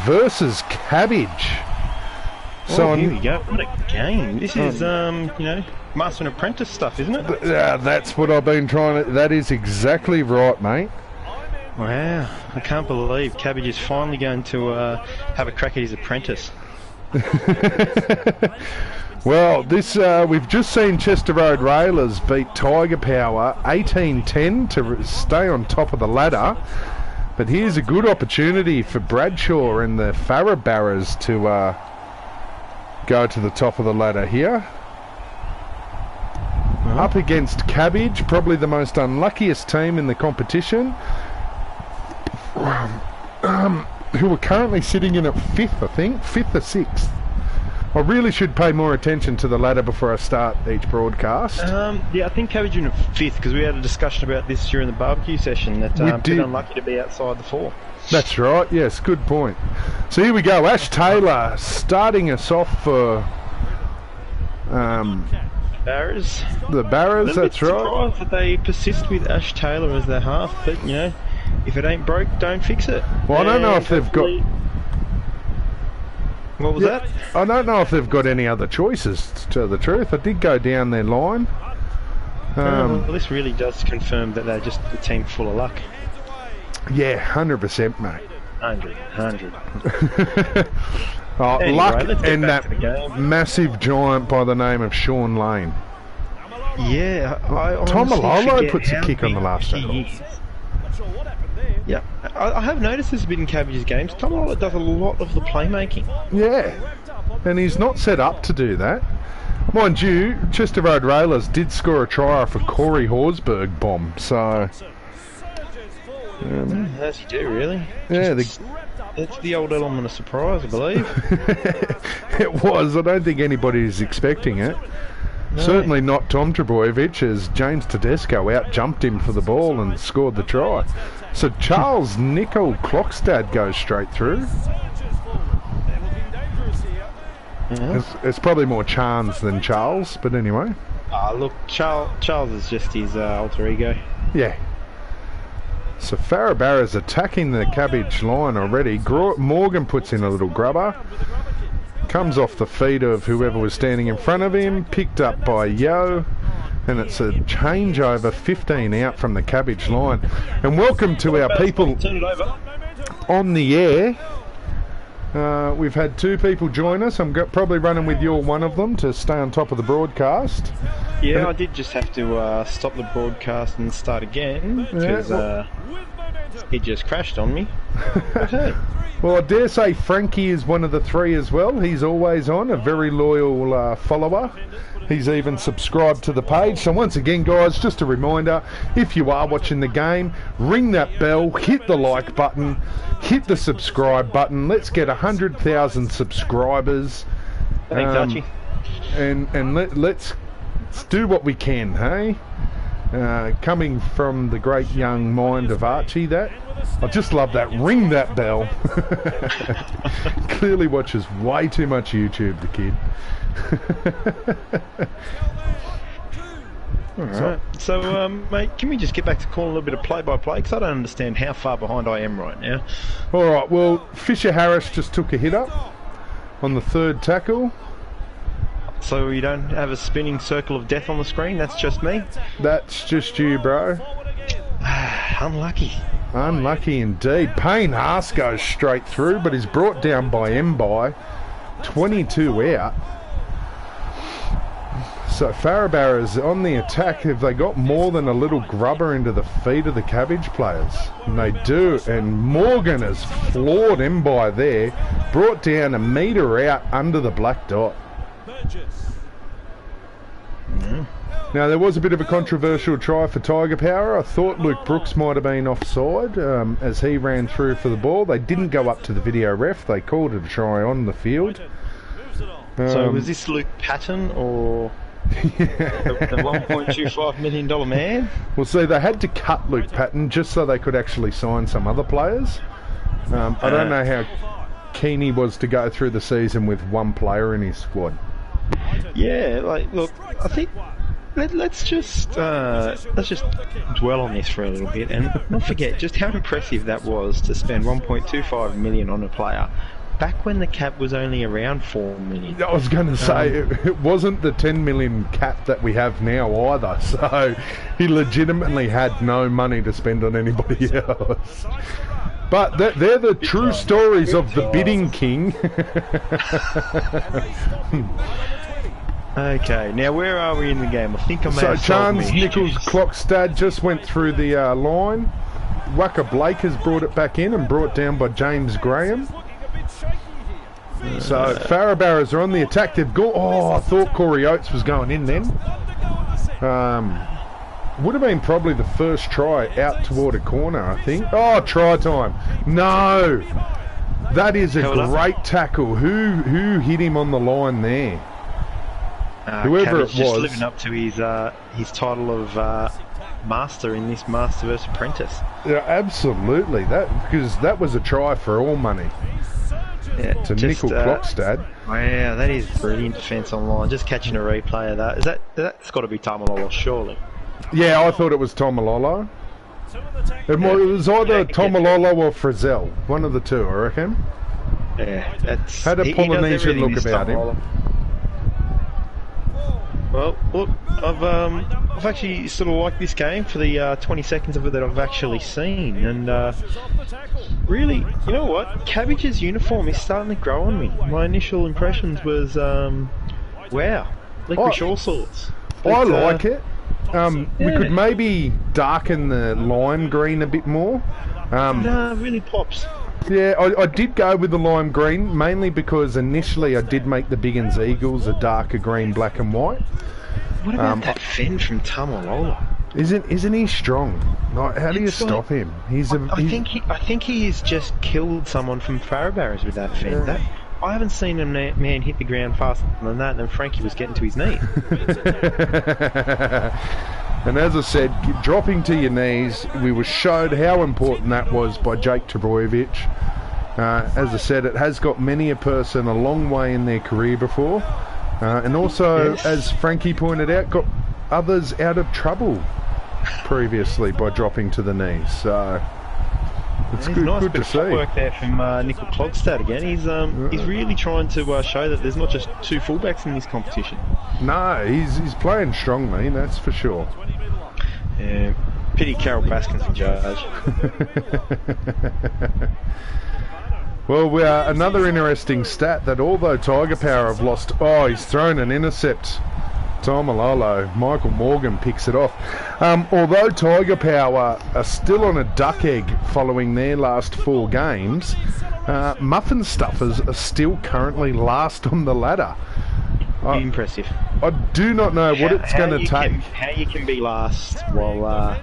versus Cabbage. So here we go. What a game! This is, you know, Master and Apprentice stuff, isn't it? That's what I've been trying to. That is exactly right, mate. Wow, I can't believe Cabbage is finally going to have a crack at his apprentice. Well, this we've just seen Chester Road Railers beat Tiger Power 18-10 to stay on top of the ladder. But here's a good opportunity for Bradshaw and the Farah Barras to go to the top of the ladder here. Up against Cabbage, probably the most unluckiest team in the competition. Who are currently sitting in at 5th, I think, 5th or 6th. I really should pay more attention to the ladder before I start each broadcast. Yeah, I think Cabbage are in 5th because we had a discussion about this during the barbecue session that a bit unlucky to be outside the 4. That's right, yes, good point. So here we go, Ash Taylor starting us off for Barras. The Barras, that's right. I'm surprised that they persist with Ash Taylor as their half, but you know, if it ain't broke, don't fix it. Well, I don't know if they've got... What was that? I don't know if they've got any other choices, to tell the truth. I did go down their line. Well, this really does confirm that they're just a team full of luck. Yeah, 100%, mate. 100. Anyway, luck and that massive giant by the name of Sean Lane. Yeah, Tom Malolo puts a kick on the last tackle. Yeah, I have noticed this a bit in Cabbage's games. Tom Malolo does a lot of the playmaking. Yeah, and he's not set up to do that. Mind you, Chester Road Railers did score a try off a Corey Horsburgh bomb, so... as you do, really. Yeah, it's the old element of surprise, I believe. It was. I don't think anybody is expecting it. No. Certainly not Tom Trebojevic, as James Tedesco out-jumped him for the ball and scored the try. So Charles Nicol Clockstad goes straight through. It's probably more Chance than Charles, but anyway. Look, Charles is just his alter ego. Yeah. So Farah Barras attacking the Cabbage line already. Morgan puts in a little grubber. Comes off the feet of whoever was standing in front of him. Picked up by Yo. And it's a changeover, 15 out from the Cabbage line. And welcome to our people on the air. We've had 2 people join us. I'm probably running with you, one of them, to stay on top of the broadcast. Yeah, I did just have to stop the broadcast and start again because it just crashed on me. Okay. Well, I dare say Frankie is one of the 3 as well. He's always on, a very loyal follower. He's even subscribed to the page. So once again, guys, just a reminder, if you are watching the game, ring that bell, hit the like button, hit the subscribe button. Let's get 100,000 subscribers. Thanks, Archie. And let's do what we can, hey? Coming from the great young mind of Archie, that. I just love that. Ring that bell. Clearly watches way too much YouTube, the kid. Alright, so mate, can we just get back to calling a little bit of play-by-play, because I don't understand how far behind I am right now. Alright, well, Fisher Harris just took a hit up on the 3rd tackle. So you don't have a spinning circle of death on the screen? That's just me? That's just you, bro. Unlucky. Unlucky indeed. Payne Haas goes straight through, but he's brought down by Mbai. 22 out. So Farah Barras on the attack. Have they got more than a little grubber into the feet of the Cabbage players? And they do. And Morgan has floored Mbai there. Brought down a metre out under the black dot. Now there was a bit of a controversial try for Tiger Power. I thought Luke Brooks might have been offside as he ran through for the ball. They didn't go up to the video ref. They called it a try on the field. So was this Luke Patton or the $1.25 million man? Well, see, they had to cut Luke Patton just so they could actually sign some other players. I don't know how keen he was to go through the season with one player in his squad. Yeah, like, look, I think let's just dwell on this for a little bit and not forget just how impressive that was to spend 1.25 million on a player back when the cap was only around 4 million. I was going to say it wasn't the 10 million cap that we have now either, so he legitimately had no money to spend on anybody else. But they're the true stories of the bidding king. Okay, now where are we in the game? I think I may have Chance Nichols Klokstad just went through the line. Waka Blake has brought it back in and brought down by James Graham. So Farah Barras are on the attack. They've got. Oh, I thought Corey Oates was going in then. Would have been probably the first try out toward a corner, I think. Oh, try time. No, that is a great tackle. Who hit him on the line there? Whoever Cabbage it was. Just living up to his title of master in this Master vs Apprentice. Yeah, absolutely. Because that was a try for all money. Yeah, to Nickel Klokstad. Wow, that is brilliant defence online. Just catching a replay of that. That's got to be Tamalolo, surely. Yeah, I thought it was Tomalolo. It was either Tomalolo or Frizzell. One of the two, I reckon. Yeah, that's... Had a Polynesian look about him. Well, look, I've actually sort of liked this game for the 20 seconds of it that I've actually seen, and really, you know what? Cabbage's uniform is starting to grow on me. My initial impressions was, wow, licorice all sorts. But, I like it. We could maybe darken the lime green a bit more. No, really pops. Yeah, I did go with the lime green, mainly because initially I did make the Biggins Eagles a darker green, black and white. What about that Fen from Tamalolo? Isn't he strong? Like, how do you stop him? I think he has just killed someone from Farah Barras with that Fen. Yeah. I haven't seen a man hit the ground faster than that, and then Frankie was getting to his knee. And as I said, dropping to your knees, we were showed how important that was by Jake Trbojevic. As I said, it has got many a person a long way in their career before. And also, as Frankie pointed out, got others out of trouble previously by dropping to the knees. So it's good to see. Work there from Nickel Klokstad again. He's really trying to show that there's not just two fullbacks in this competition. No, he's playing strongly, that's for sure. Yeah, pity Carol Baskin's in charge. Well, another interesting stat that although Tiger Power have lost... Oh, he's thrown an intercept. Tomalolo. Michael Morgan picks it off. Although Tiger Power are still on a duck egg following their last 4 games, Muffin Stuffers are still currently last on the ladder. Impressive. I do not know what it's going to take. How you can be last while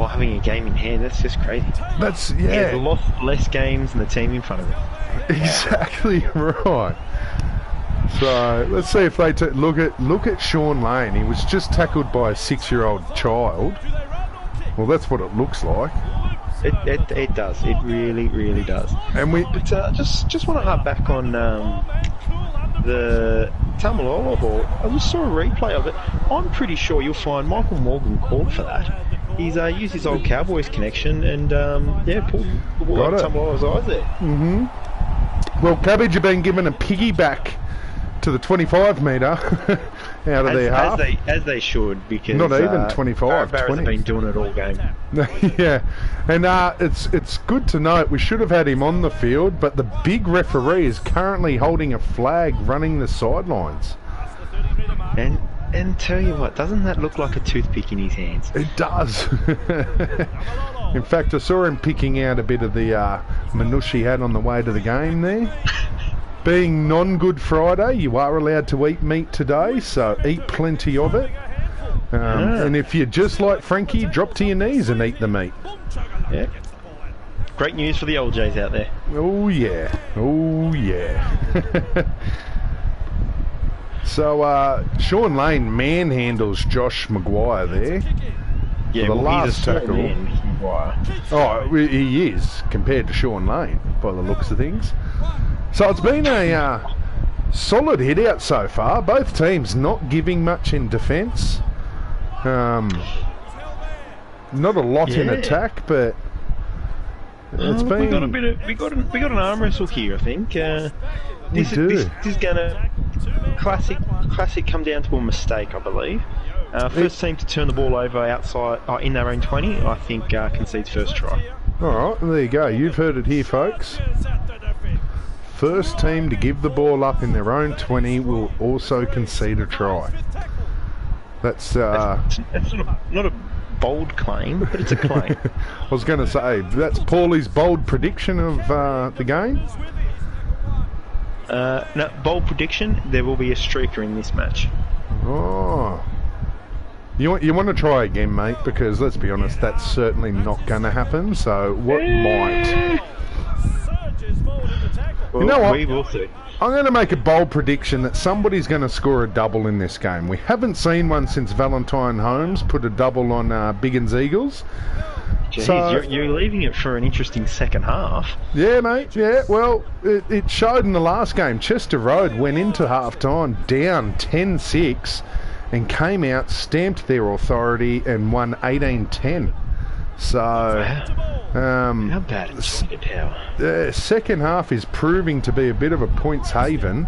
having a game in hand, that's just crazy. He's lost less games than the team in front of him. Exactly right. So let's see if they look at Sean Lane. He was just tackled by a 6-year-old child. Well, that's what it looks like. It does. It really, really does. And just want to harp back on the Tamalolo ball. I just saw a replay of it. I'm pretty sure you'll find Michael Morgan called for that. He's used his old Cowboys connection and pulled the ball out of Tamalolo's eyes there. Mm-hmm. Well, Cabbage have been given a piggyback to the 25 metre out of their half. As they should, because not even 25. Barras have been doing it all game. Yeah, and it's good to note we should have had him on the field, but the big referee is currently holding a flag running the sidelines. And tell you what, doesn't that look like a toothpick in his hands? It does. In fact, I saw him picking out a bit of the manouche he had on the way to the game there. Being non-Good Friday, you are allowed to eat meat today, so eat plenty of it. And if you're just like Frankie, drop to your knees and eat the meat. Yeah. Great news for the LJs out there. Oh yeah. Oh yeah. So Sean Lane manhandles Josh Maguire there. Yeah, the last tackle. Oh, he is compared to Sean Lane by the looks of things. So it's been a Solid hit out so far. Both teams not giving much in defence. Not a lot in attack, but it's been. We got an arm wrestle here, I think. This is gonna classic come down to a mistake, I believe. First team to turn the ball over outside in their own 20, I think, concedes first try. All right, there you go. You've heard it here, folks. First team to give the ball up in their own 20 will also concede a try. That's not a bold claim, but it's a claim. I was going to say, that's Paulie's bold prediction of the game. No, bold prediction, there will be a streaker in this match. Oh. You want to try again, mate, because let's be honest, that's certainly not going to happen, so what might? Well, you know what? We will see. I'm going to make a bold prediction that somebody's going to score a double in this game. We haven't seen one since Valentine Holmes put a double on Biggins Eagles. Jeez, so, you're leaving it for an interesting second half. Yeah, mate, yeah. Well, it showed in the last game. Chester Road went into half-time down 10-6 and came out, stamped their authority and won 18-10. So, how bad is the tower? The second half is proving to be a bit of a points haven.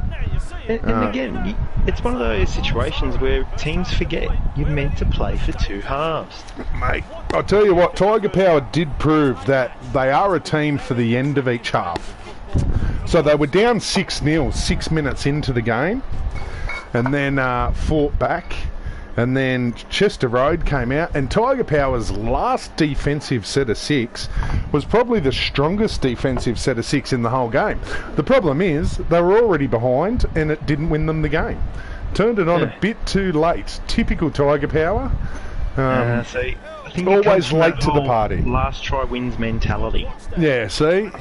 And again, it's one of those situations where teams forget you're meant to play for two halves. Mate, I'll tell you what, Tiger Power did prove that they are a team for the end of each half. So they were down 6-0 6 minutes into the game and then fought back. And then Chester Road came out, and Tiger Power's last defensive set of 6 was probably the strongest defensive set of 6 in the whole game. The problem is they were already behind, and it didn't win them the game. Turned it on a bit too late. Typical Tiger Power. I think always late to the party. Last try wins mentality. Yeah, see?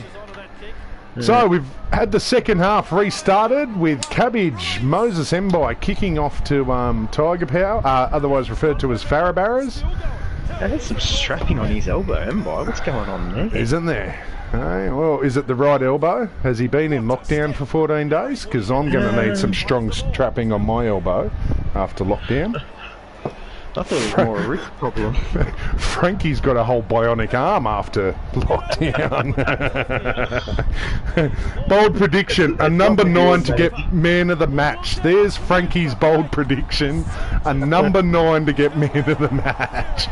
So we've had the second half restarted with Cabbage, Moses Mbai kicking off to Tiger Power, otherwise referred to as Farah Barras. There's some strapping on his elbow, Mbai. What's going on there? Isn't there? Hey, well, is it the right elbow? Has he been in lockdown for 14 days? Because I'm going to need some strong strapping on my elbow after lockdown. I thought it was more a wrist problem. Frankie's got a whole bionic arm after lockdown. Bold prediction, a number 9 to get man of the match. There's Frankie's bold prediction, a number 9 to get man of the match.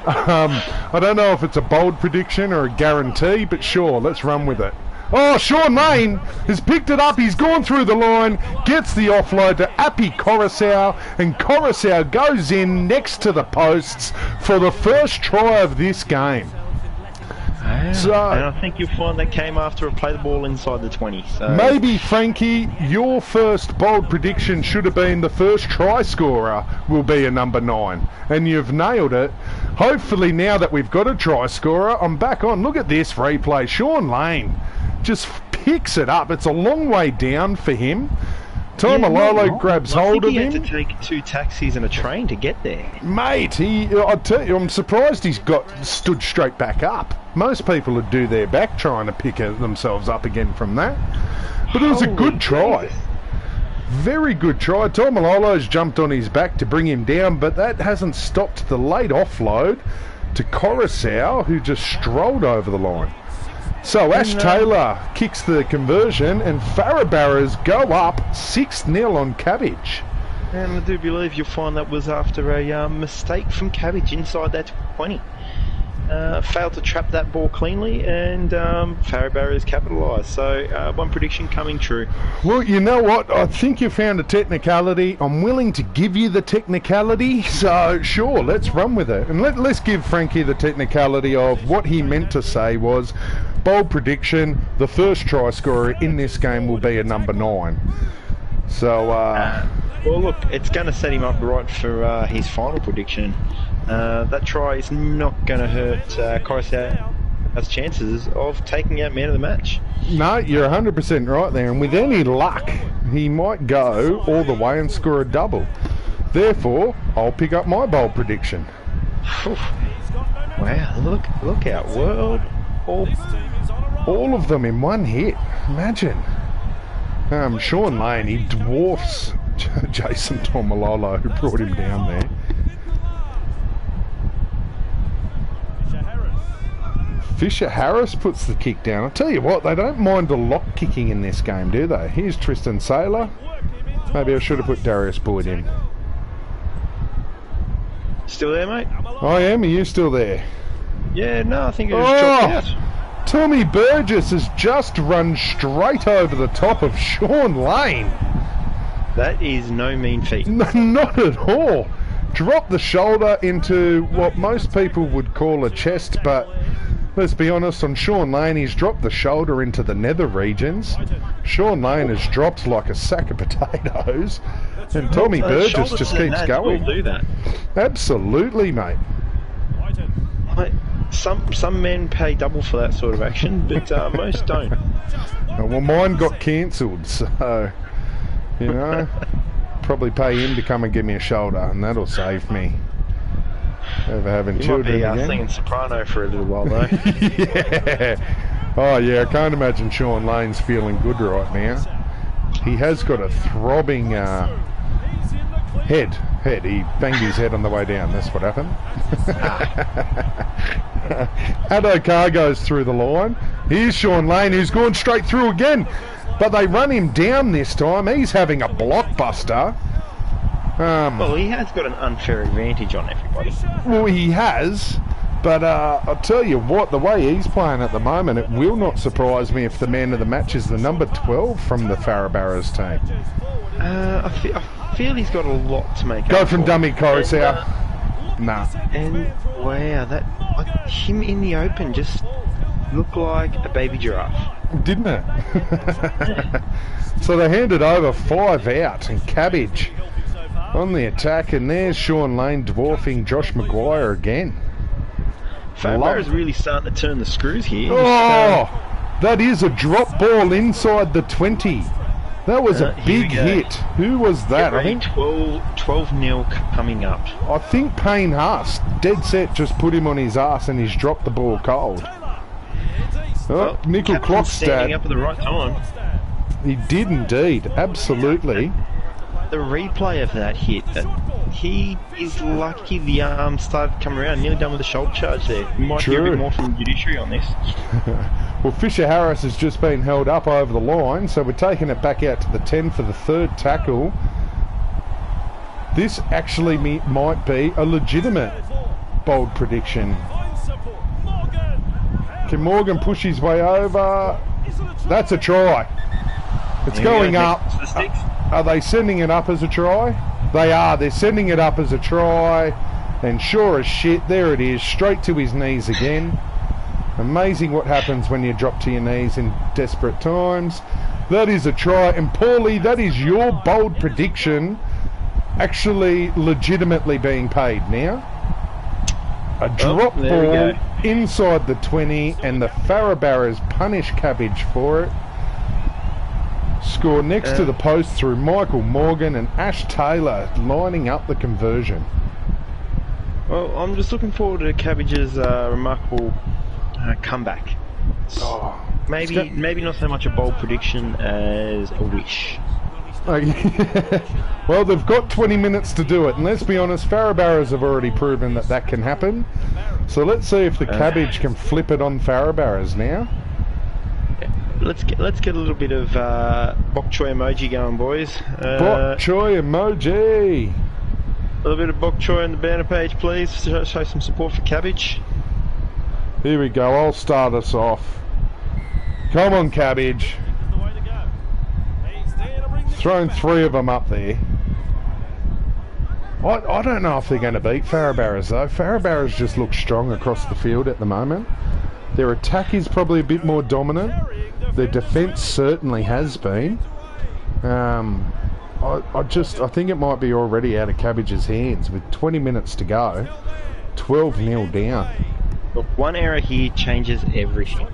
I don't know if it's a bold prediction or a guarantee, but sure, let's run with it. Oh, Sean Lane has picked it up. He's gone through the line, gets the offload to Appy Coruscant, and Coruscant goes in next to the posts for the first try of this game. And I think you'll find that came after a play the ball inside the 20. So. Maybe, Frankie, your first bold prediction should have been the first try scorer will be a number 9. And you've nailed it. Hopefully, now that we've got a try scorer, I'm back on. Look at this replay. Sean Lane just picks it up. It's a long way down for him. Tomalolo grabs hold of him. He had to take 2 taxis and a train to get there. Mate, I tell you, I'm surprised he's stood straight back up. Most people would do their back trying to pick themselves up again from that. But it was a good try. Very good try. Tomalolo's jumped on his back to bring him down, but that hasn't stopped the late offload to Coruscant, who just strolled over the line. So Ash Taylor kicks the conversion, and Farah Barras go up 6-0 on Cabbage. And I do believe you'll find that was after a mistake from Cabbage inside that 20. Failed to trap that ball cleanly, and Farah Barras capitalised. So one prediction coming true. Well, you know what? I think you found a technicality. I'm willing to give you the technicality. So sure, let's run with it. And let's give Frankie the technicality of what he meant to say was, bold prediction, the first try scorer in this game will be a number 9. So, well, look, it's going to set him up right for his final prediction. That try is not going to hurt Coruscant's chances of taking out man of the match. No, you're 100% right there. And with any luck, he might go all the way and score a double. Therefore, I'll pick up my bold prediction. Wow, look out, world. All of them in one hit. Imagine. Sean Lane, he dwarfs Jason Tomalolo, who brought him down there. Fisher Harris puts the kick down. I'll tell you what, they don't mind the lock kicking in this game, do they? Here's Tristan Saylor. Maybe I should have put Darius Boyd in. Still there, mate? I am. Are you still there? Yeah, no, I think it was dropped out. Tommy Burgess has just run straight over the top of Sean Lane. That is no mean feat. No, not at all. Dropped the shoulder into what most people would call a chest, but let's be honest, on Sean Lane, he's dropped the shoulder into the nether regions. Sean Lane has dropped like a sack of potatoes, and Tommy Burgess just keeps going. Do that. Absolutely, mate. Some men pay double for that sort of action, but most don't. Well, mine got cancelled, so, you know, probably pay him to come and give me a shoulder, and that'll save me ever having children again. Might be singing soprano for a little while, though. Yeah. Oh, yeah, I can't imagine Sean Lane's feeling good right now. He has got a throbbing head. He banged his head on the way down. That's what happened. Adokar goes through the line. Here's Sean Lane, who's gone straight through again. But they run him down this time. He's having a blockbuster. Well, he has got an unfair advantage on everybody. Well, he has. But I'll tell you what, the way he's playing at the moment, it will not surprise me if the man of the match is the number 12 from the Farah Barras team. I feel he's got a lot to make up. Go from dummy Coruscant. Nah. And wow, that him in the open just looked like a baby giraffe, didn't it? So they handed over 5 out, and Cabbage on the attack, and there's Sean Lane dwarfing Josh Maguire again. Farah is really starting to turn the screws here. Oh, that is a drop ball inside the 20. That was a big hit. Who was that? I think 12-0 coming up. I think Payne Haas, dead set, just put him on his ass and he's dropped the ball cold. Oh, Nickel Clockstad standing up at the right time. He did indeed, absolutely. The replay of that hit, he is lucky the arm started to come around, nearly done with the shoulder charge there. You might hear a bit more from the judiciary on this. Well, Fisher Harris has just been held up over the line, so we're taking it back out to the 10 for the third tackle. This actually might be a legitimate bold prediction. Can Morgan push his way over? That's a try. It's going up. Are they sending it up as a try? They are. They're sending it up as a try. And sure as shit, there it is. Straight to his knees again. Amazing what happens when you drop to your knees in desperate times. That is a try. And Paulie, that is your bold prediction actually legitimately being paid now. A drop ball inside the 20, and the Farah Barras punish Cabbage for it. Score next to the post through Michael Morgan, and Ash Taylor lining up the conversion. Well, I'm just looking forward to Cabbage's remarkable comeback. Maybe not so much a bold prediction as a wish. Well, they've got 20 minutes to do it, and let's be honest, Farah Barras have already proven that can happen. So let's see if the Cabbage can flip it on Farah Barras now. Let's get a little bit of bok choy emoji going, boys. Bok choy emoji. A little bit of bok choy on the banner page, please. Show some support for Cabbage. Here we go. I'll start us off. Come on, Cabbage. Thrown 3 of them up there. I don't know if they're going to beat Farah Barras though. Farah Barras just looks strong across the field at the moment. Their attack is probably a bit more dominant. Their defence certainly has been. I think it might be already out of Cabbage's hands with 20 minutes to go. 12-0 down. Look, one error here changes everything.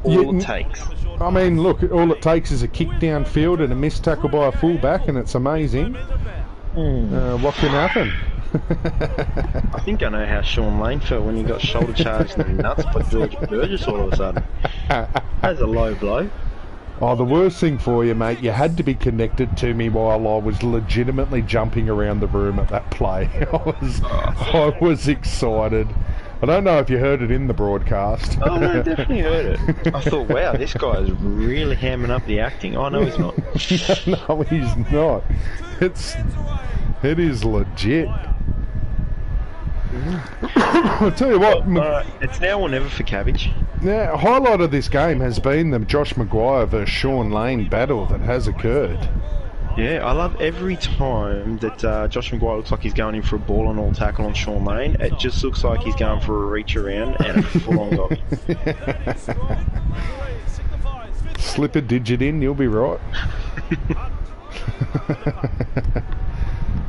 All it takes. I mean, look, all it takes is a kick downfield and a missed tackle by a fullback, and it's amazing. What can happen? I think I know how Sean Lane felt when he got shoulder charged in the nuts by George Burgess all of a sudden. That's a low blow. Oh, the worst thing for you, mate, you had to be connected to me while I was legitimately jumping around the room at that play. I was excited. I don't know if you heard it in the broadcast. Oh, no, I definitely heard it. I thought, wow, this guy is really hamming up the acting. Oh, no, he's not. No, he's not. It is legit. I'll tell you what. It's now or never for Cabbage. Yeah, a highlight of this game has been the Josh Maguire versus Sean Lane battle that has occurred. Yeah, I love every time that Josh Maguire looks like he's going in for a ball and all tackle on Sean Lane. It just looks like he's going for a reach around and a full-on goal. Slip a digit in, you'll be right.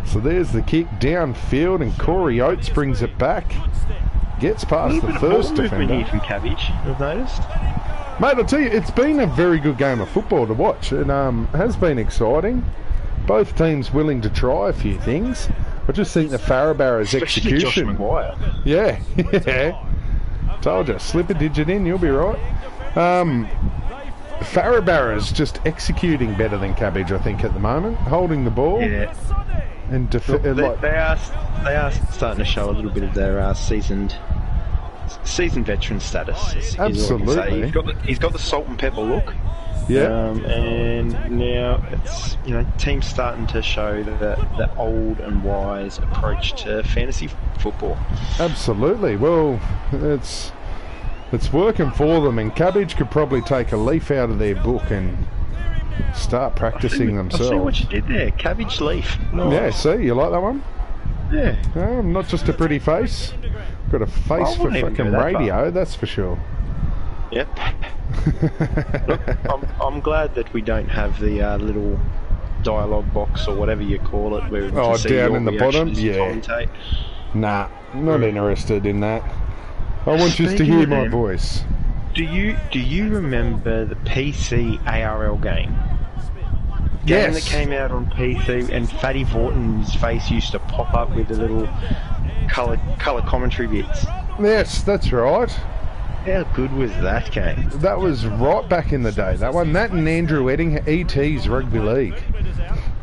So there's the kick downfield, and Corey Oates brings it back. Gets past the first defender. Here from Cabbage, I've noticed. Mate, I'll tell you, it's been a very good game of football to watch. It has been exciting. Both teams willing to try a few things. I just think the Farah execution. Josh Maguire. Yeah, yeah. Told you, slip a digit in, you'll be right. Farah just executing better than Cabbage, I think, at the moment. Holding the ball. Yeah. And they are starting to show a little bit of their seasoned veteran status. Absolutely. He's got the salt and pepper look. Yeah. And now it's teams starting to show the old and wise approach to fantasy football. Absolutely. Well, it's working for them, and Cabbage could probably take a leaf out of their book and start practicing themselves. I see what you did there. Cabbage leaf. Nice. Yeah, see, you like that one? Yeah. Not just a pretty face. Got a face for fucking radio, that's for sure. Yep. Look, I'm glad that we don't have the little dialogue box or whatever you call it, where we can see down your in the bottom. Yeah. Commentate. Nah, not interested in that. I want you to hear my voice. Do you remember the PC ARL game? Yes. That came out on PC, and Fatty Vorton's face used to pop up with the little colour commentary bits. Yes, that's right. How good was that game? That was right back in the day. That and Andrew ET's Rugby League.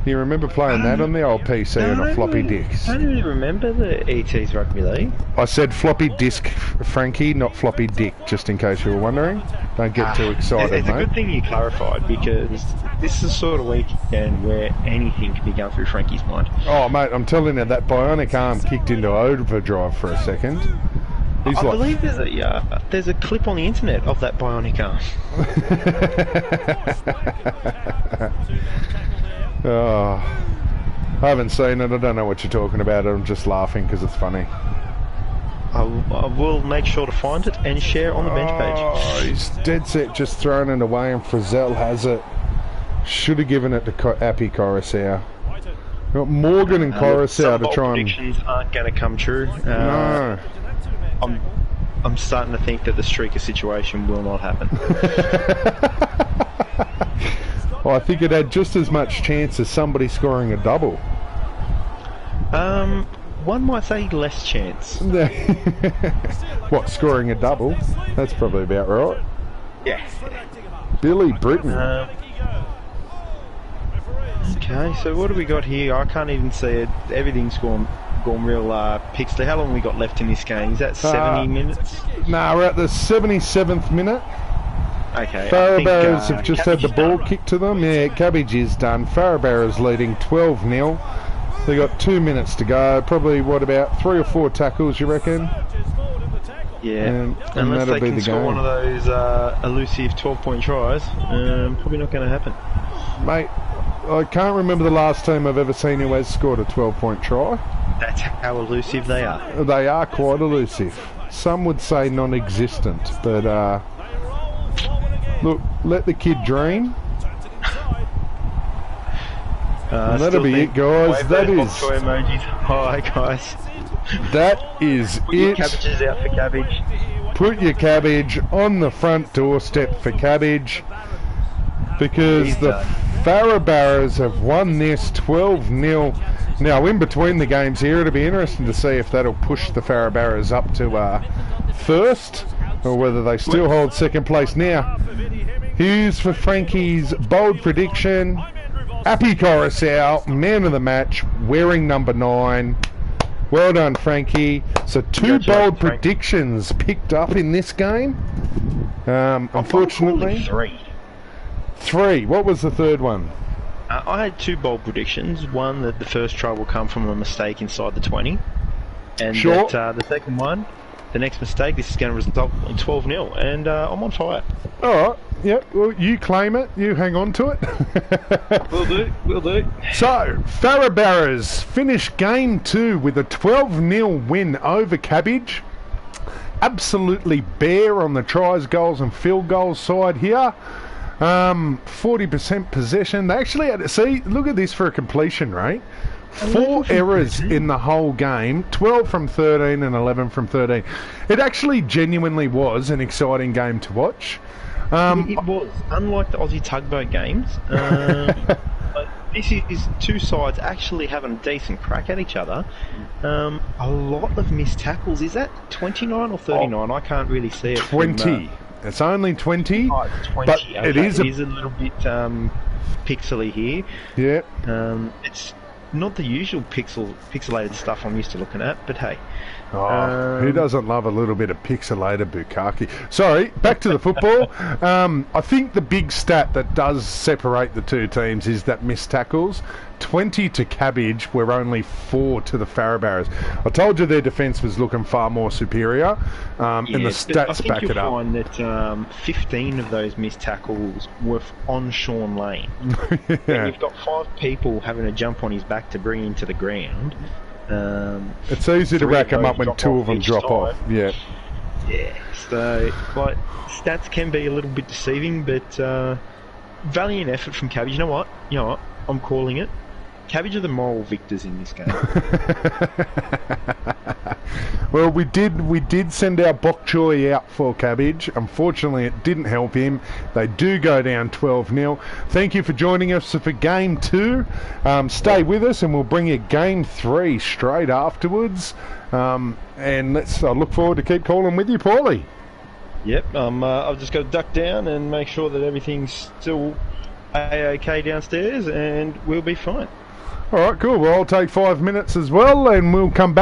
You remember playing that on the old PC on a floppy disk? I don't really remember the ET's Rugby League. I said floppy disk, Frankie, not floppy dick, just in case you were wondering. Don't get too excited, it's mate. It's a good thing you clarified, because this is the sort of weekend where anything can be going through Frankie's mind. Oh, mate, I'm telling you, that bionic arm kicked into overdrive for a second. I believe there's a clip on the internet of that bionic arm. Oh, I haven't seen it. I don't know what you're talking about. I'm just laughing because it's funny. I will make sure to find it and share on the bench page. Oh, he's dead set just throwing it away, and Frizzell has it. Should have given it to Appy Coruscant. Got Morgan and Coruscant to try and... predictions aren't going to come true. No. I'm starting to think that the streaker situation will not happen. Well, I think it had just as much chance as somebody scoring a double. One might say less chance. What, scoring a double? That's probably about right. Yeah. Billy Britton. Okay, so what do we got here? I can't even see it. Everything's gone real pixely. How long have we got left in this game? Is that 70 minutes? Nah, we're at the 77th minute. Okay. Farah have just had the ball kicked to them. Yeah, Cabbage is done. Farah leading 12-0. They got 2 minutes to go. Probably, about 3 or 4 tackles, you reckon? Yeah. And unless that'll they be can the score game. one of those elusive 12-point tries, probably not going to happen. Mate, I can't remember the last time I've ever seen who has scored a 12-point try. That's how elusive they are. They are quite elusive. Some would say non-existent, but look, let the kid dream. And that'll be it, guys. That is... emojis. Hi, guys. That is Put your cabbages out for Cabbage. Put your Cabbage on the front doorstep for Cabbage, because the Farah have won this 12-0. Now, in between the games here, it'll be interesting to see if that'll push the Farah up to first, or whether they still hold second place now. Here's for Frankie's bold prediction. Appy Coruscant, man of the match, wearing number 9. Well done, Frankie. So 2 bold predictions picked up in this game. Unfortunately, 3. 3. What was the third one? I had 2 bold predictions. One, that the first try will come from a mistake inside the 20. And sure. that the second one, the next mistake, this is going to result in 12-0. And I'm on fire. Alright, yep, well, you claim it, you hang on to it. Will do. So, Farah Barras finished game 2 with a 12-0 win over Cabbage. Absolutely bare on the tries, goals and field goals side here. 40% possession. They actually had, see, look at this for a completion rate. 4 errors in the whole game, 12 from 13 and 11 from 13. It actually genuinely was an exciting game to watch. It was, unlike the Aussie tugboat games. But this is 2 sides actually having a decent crack at each other. A lot of missed tackles. Is that 29 or 39? I can't really see it. 20. It's only 20. Oh, it's 20. But okay. it is a little bit pixely here. Yeah. It's not the usual pixelated stuff I'm used to looking at, but hey. Who doesn't love a little bit of pixelated bukkake? Sorry, back to the football. I think the big stat that does separate the 2 teams is that missed tackles. 20 to Cabbage, were only 4 to the Farah Barras. I told you their defence was looking far more superior, and the stats back it up. I think you'll find that 15 of those missed tackles were on Sean Lane. Yeah. And you've got 5 people having to jump on his back to bring him to the ground. It's easy to rack them up when 2 of them drop off. Yeah. Yeah. So, like, stats can be a little bit deceiving, but valiant effort from Cabbage. You know what? I'm calling it. Cabbage are the moral victors in this game. Well, we did send our bok choy out for Cabbage. Unfortunately, it didn't help him. They do go down 12-0. Thank you for joining us for game 2. Stay with us, and we'll bring you game 3 straight afterwards. And I look forward to keep calling with you, Paulie. Yep. I've just got to duck down and make sure that everything's still A-OK downstairs, and we'll be fine. All right, cool. Well, I'll take 5 minutes as well, and we'll come back.